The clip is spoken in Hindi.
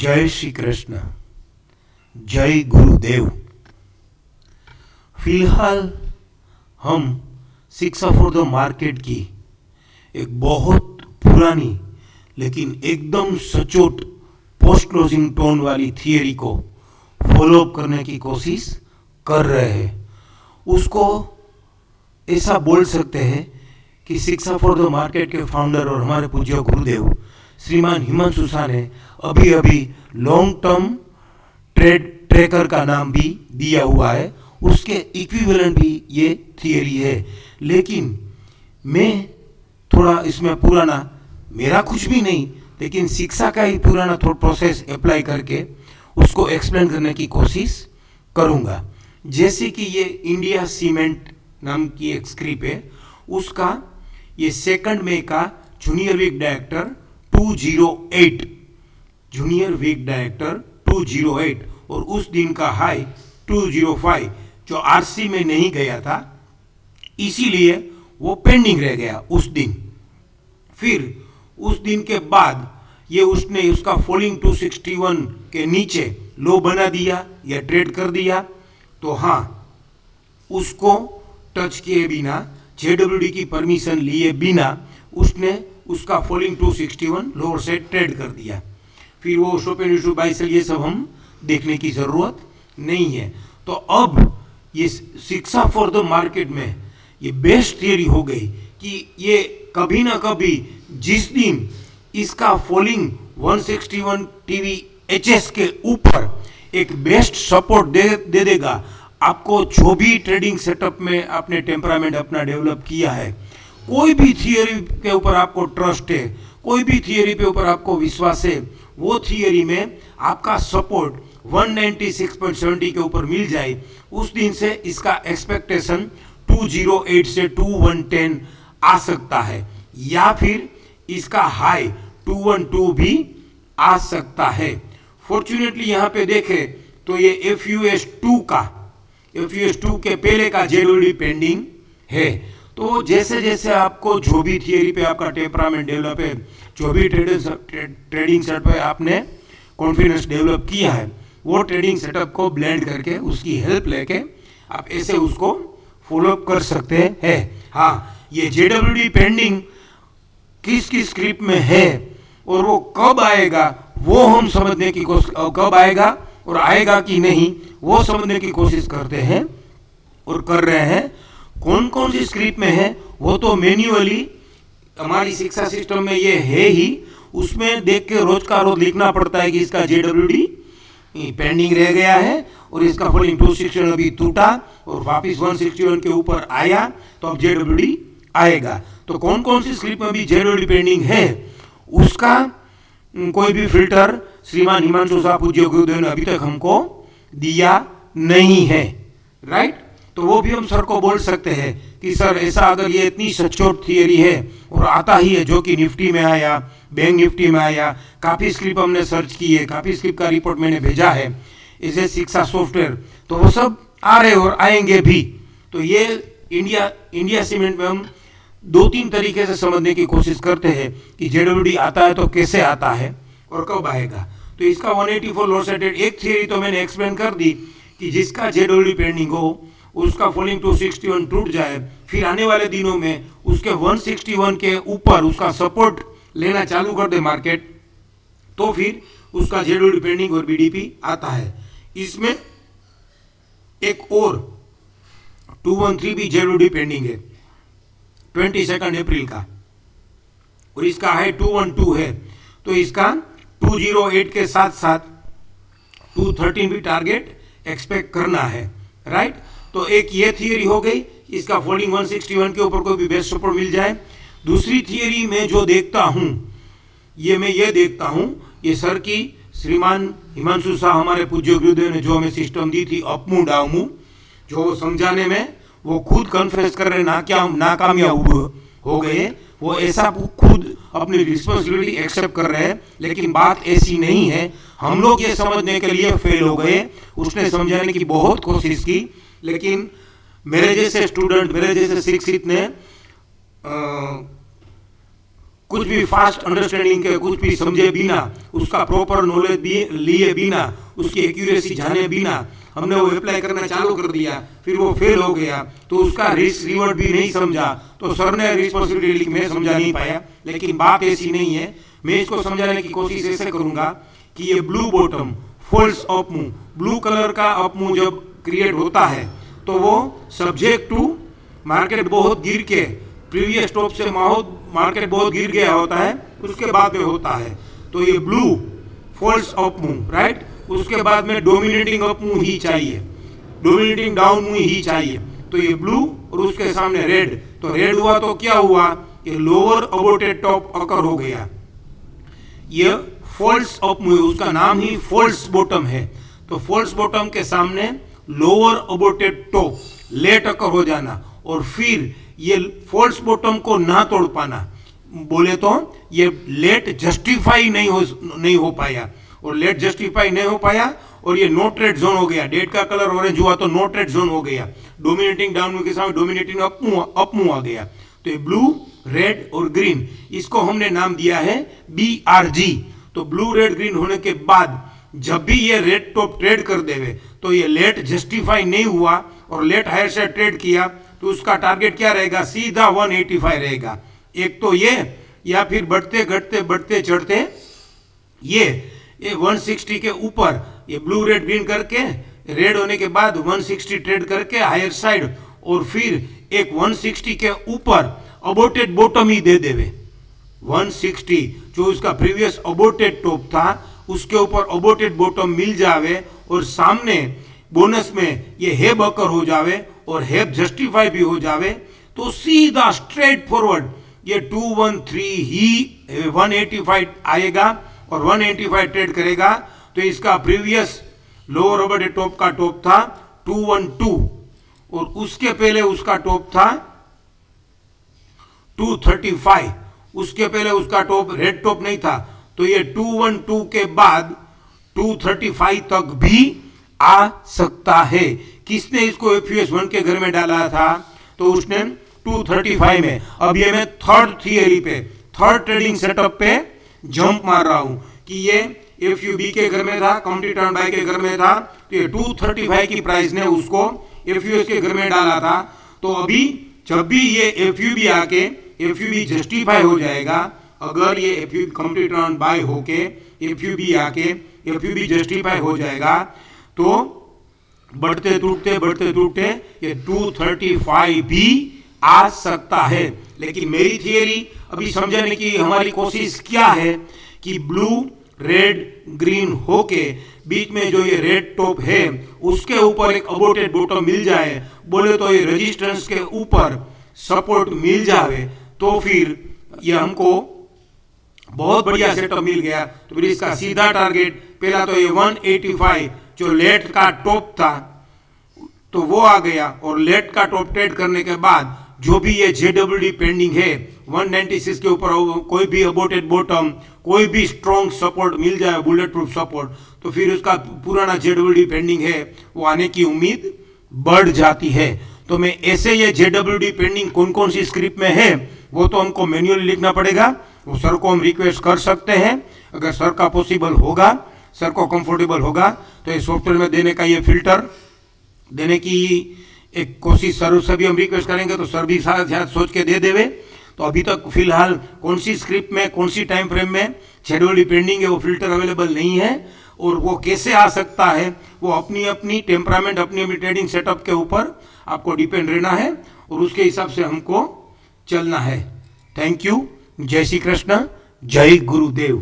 जय श्री कृष्ण। जय गुरुदेव। फिलहाल हम शिक्षा फॉर द मार्केट की एक बहुत पुरानी लेकिन एकदम सचोट पोस्ट क्लोजिंग टोन वाली थियरी को फॉलो अप करने की कोशिश कर रहे हैं। उसको ऐसा बोल सकते हैं कि शिक्षा फॉर द मार्केट के फाउंडर और हमारे पूज्य गुरुदेव श्रीमान हिमांशु शाह ने अभी अभी लॉन्ग टर्म ट्रेकर का नाम भी दिया हुआ है। उसके इक्विवेलेंट भी ये थियरी है, लेकिन मैं थोड़ा इसमें पुराना, मेरा कुछ भी नहीं लेकिन शिक्षा का ही पुराना थोड़ा प्रोसेस अप्लाई करके उसको एक्सप्लेन करने की कोशिश करूँगा। जैसे कि ये इंडिया सीमेंट नाम की एक स्क्रिप्ट है, उसका ये 2 मई का junior week director 208 junior week director 208 और उस दिन का हाई 205 जो आरसी में नहीं गया था, इसीलिए वो पेंडिंग रह गया उस दिन। फिर उस दिन के बाद ये उसने उसका फॉलिंग 261 के नीचे लो बना दिया या ट्रेड कर दिया। तो हाँ, उसको टच किए बिना, जेडब्ल्यूडी की परमिशन लिए बिना उसने उसका फॉलिंग 261 लोअर से ट्रेड कर दिया। फिर वो शोपेन इशू बाइसेल ये सब हम देखने की जरूरत नहीं है। तो अब ये शिक्षा फॉर द मार्केट में ये बेस्ट थियरी हो गई कि ये कभी ना कभी जिस दिन इसका फॉलिंग 161 टीवी एचएस के ऊपर एक बेस्ट सपोर्ट दे देगा आपको, जो भी ट्रेडिंग सेटअप में आपने टेम्परामेंट अपना डेवलप किया है, कोई भी थियरी के ऊपर आपको ट्रस्ट है, कोई भी थियरी पे ऊपर आपको विश्वास है, वो थियरी में आपका सपोर्ट 196.70 के ऊपर मिल जाए, उस दिन से इसका एक्सपेक्टेशन 208 से 2110 आ सकता है, या फिर इसका हाई 212 भी आ सकता है। फॉर्चुनेटली यहाँ पे देखें तो ये FUS2 के पहले का जेडब्ल्यूडी पेंडिंग है। तो जैसे जैसे आपको जो भी थियरी पे आपका टेम्परामेंट डेवलप है, जो भी ट्रेडिंग सेटअप पे आपने कॉन्फिडेंस डेवलप किया है, वो ट्रेडिंग सेटअप को ब्लेंड करके उसकी हेल्प लेके आप ऐसे उसको फॉलो अप कर सकते हैं। हाँ, ये जेडब्ल्यूडी पेंडिंग किस किस स्क्रिप्ट में है और वो कब आएगा वो हम समझने की कोशिश, कब आएगा और आएगा कि नहीं वो समझने की कोशिश करते हैं और कर रहे हैं। कौन कौन सी स्क्रिप्ट में है वो तो मैन्युअली हमारी शिक्षा सिस्टम में ये है ही, उसमें देख के रोज का रोज लिखना पड़ता है कि इसका जेडब्ल्यूडी पेंडिंग रह गया है और इसका फॉलिंग 261 अभी टूटा और वापिस 161 के ऊपर आया, तो अब जेडब्ल्यूडी आएगा। तो कौन कौन सी स्क्रिप्ट में भी जेडब्ल्यूडी पेंडिंग है उसका कोई भी फिल्टर श्रीमान हिमांशु शाह पूज्य गुरुदेव ने अभी तक हमको दिया नहीं है, राइट। तो वो भी हम सर को बोल सकते हैं कि सर ऐसा अगर ये इतनी सचोट थियरी है और आता ही है, जो कि निफ्टी में आया, बैंक निफ्टी में आया, काफ़ी स्क्रिप्ट हमने सर्च की है, काफ़ी स्क्रिप्ट का रिपोर्ट मैंने भेजा है इसे शिक्षा सॉफ्टवेयर, तो वो सब आ रहे और आएंगे भी। तो ये इंडिया सीमेंट में हम 2-3 तरीके से समझने की कोशिश करते हैं कि जेडब्ल्यूडी आता है तो कैसे आता है और कब आएगा। तो इसका 184 लोअर सेटेड एक थियरी तो मैंने एक्सप्लेन कर दी कि जिसका जेडब्ल्यूडी पेंडिंग हो उसका फॉलिंग 261 टूट जाए, फिर आने वाले दिनों में उसके 161 के ऊपर उसका सपोर्ट लेना चालू कर दे मार्केट, तो फिर उसका जेडब्ल्यूडी पेंडिंग और बीडीपी आता है। इसमें एक और 213 भी जेडब्ल्यूडी पेंडिंग है 22 अप्रैल का, और इसका हाई 212 है। तो इसका 208 के साथ साथ 213 भी टारगेट एक्सपेक्ट करना है, राइट। तो एक ये थियरी हो गई, इसका फॉलिंग 161 के ऊपर कोई भी बेस्ट सपोर्ट मिल जाए। दूसरी थियरी में जो देखता हूं, मैं देखता हूं ये सर की श्रीमान हिमांशु शाह हमारे पूज्य गुरुदेव ने जो हमें सिस्टम दी थी अपमू डाउमू, जो समझाने में वो खुद कन्फेस कर रहे नाकामयाब हो गए, वो ऐसा खुद अपनी रिस्पॉन्सिबिलिटी एक्सेप्ट कर रहे हैं, लेकिन बात ऐसी नहीं है। हम लोग ये समझने के लिए फेल हो गए। उसने समझाने की बहुत कोशिश की, लेकिन मेरे जैसे स्टूडेंट, मेरे जैसे शिक्षित ने कुछ भी फास्ट अंडरस्टैंडिंग के, कुछ भी समझे बिना, उसका प्रॉपर नॉलेज लिए बिना, उसकी एक्यूरेसी जाने बिना हमने वो अप्लाई करना चालू कर दिया, फिर वो फेल हो गया, तो उसका रिस्क रिवॉर्ड भी नहीं समझा, तो सर ने रिस्पॉन्सिबिलिटी ली, मैं समझा नहीं पाया। लेकिन बात ऐसी नहीं है, मैं इसको समझाने की कोशिश ऐसे करूंगा कि ये blue bottom falls up move, blue colour का अप मूव जब क्रिएट होता है तो वो सब्जेक्ट टू मार्केट बहुत गिर के, प्रीवियस टॉप से मार्केट बहुत गिर गया होता है, उसके बाद में होता है। तो ये blue falls up move, right, उसके बाद में डोमिनेटिंग अप मूव ही चाहिए, डोमिनेटिंग डाउन मूव ही चाहिए। तो ये ब्लू और उसके सामने रेड, तो रेड हुआ तो क्या हुआ, ये लोअर अबोटेड टॉप अकर हो गया, ये फॉल्स अप मूव, उसका नाम ही फॉल्स बॉटम है। तो फॉल्स बॉटम के सामने लोअर अबोटेड टॉप लेट अकर हो जाना, और फिर ये फॉल्स बॉटम को ना तोड़ पाना, बोले तो ये लेट जस्टिफाई नहीं हो पाया, और लेट जस्टिफाई नहीं हो पाया और ये नो ट्रेड जोन हो गया, डेट का कलर ऑरेंज हुआ तो नो ट्रेड जोन हो गया, डोमिनेटिंग डाउन मूव के सामने डोमिनेटिंग अप मूव आ गया। तो ये ब्लू, रेड और ग्रीन, इसको हमने नाम दिया है BRG। तो ब्लू, रेड, ग्रीन होने के बाद जब भी ये रेड टॉप ट्रेड कर देवे तो ये लेट जस्टिफाई नहीं हुआ और लेट हायर से ट्रेड किया, तो उसका टारगेट क्या रहेगा, सीधा 185 रहेगा। एक तो ये, या फिर बढ़ते घटते बढ़ते चढ़ते ये 160 के ऊपर ये ब्लू, रेड, ग्रीन करके, रेड होने के बाद 160 ट्रेड करके हायर साइड, और फिर एक 160 के ऊपर अबोटेड बॉटम ही दे देवे। 160 जो उसका प्रीवियस अबोटेड टॉप था उसके ऊपर अबोटेड बॉटम मिल जावे, और सामने बोनस में ये हेब अकर हो जावे और हेब जस्टिफाई भी हो जावे, तो सीधा स्ट्रेट फॉरवर्ड ये 213 ही 185 आएगा और 185 ट्रेड करेगा। तो इसका प्रीवियस लोअर अबोटेड टॉप का टॉप था 212, और उसके पहले उसका टॉप था 235, उसके पहले उसका टॉप रेड टॉप नहीं था, तो ये 212 के बाद 235 तक भी आ सकता है। किसने इसको FUS 1 के घर में डाला था, तो उसने 235 में। अब ये मैं थर्ड थियरी पे, थर्ड ट्रेडिंग सेटअप पे जंप मार रहा हूं कि ये FUB के घर में था, काउंटी टर्न बाय के घर में था, तो ये 235 की प्राइस ने उसको FUS के घर में डाला था। तो अभी जब भी ये FUB आके FUB जस्टिफाई हो जाएगा, अगर ये FUB काउंटी टर्न बाय होके FUB आके FUB जस्टिफाई हो जाएगा, तो बढ़ते टूटते ये 235 भी आ सकता है। लेकिन मेरी थियरी अभी समझने की हमारी कोशिश क्या है कि ब्लू, रेड, ग्रीन होके बीच में जो ये रेड टॉप है उसके ऊपर एक अबोटेड बॉटम मिल जाए, बोले तो ये रेजिस्टेंस के ऊपर सपोर्ट मिल जावे, तो फिर ये हमको बहुत बढ़िया सेटअप मिल गया। तो फिर इसका सीधा टारगेट पहला तो ये 185 जो लेट का टॉप था तो वो आ गया, और लेट का टॉप ट्रेड करने के बाद जो भी ये JWD पेंडिंग है 196 के ऊपर कोई भी अबोटेड बॉटम, कोई भी स्ट्रॉन्ग सपोर्ट मिल जाए, बुलेट प्रूफ सपोर्ट, तो फिर उसका पुराना JWD पेंडिंग है वो आने की उम्मीद बढ़ जाती है। तो मैं ऐसे ये JWD पेंडिंग कौन कौन सी स्क्रिप्ट में है वो तो हमको मैन्युअली लिखना पड़ेगा, वो सर को हम रिक्वेस्ट कर सकते हैं, अगर सर का पॉसिबल होगा, सर को कंफर्टेबल होगा तो ये सॉफ्टवेयर में देने का, ये फिल्टर देने की एक कोशिश सर से भी हम रिक्वेस्ट करेंगे, तो सर भी साथ सोच के दे देवे। तो अभी तक फिलहाल कौन सी स्क्रिप्ट में कौन सी टाइम फ्रेम में JWD पेंडिंग है वो फिल्टर अवेलेबल नहीं है, और वो कैसे आ सकता है वो अपनी अपनी टेम्परामेंट, अपनी अपनी ट्रेडिंग सेटअप के ऊपर आपको डिपेंड रहना है और उसके हिसाब से हमको चलना है। थैंक यू, जय श्री कृष्ण, जय गुरुदेव।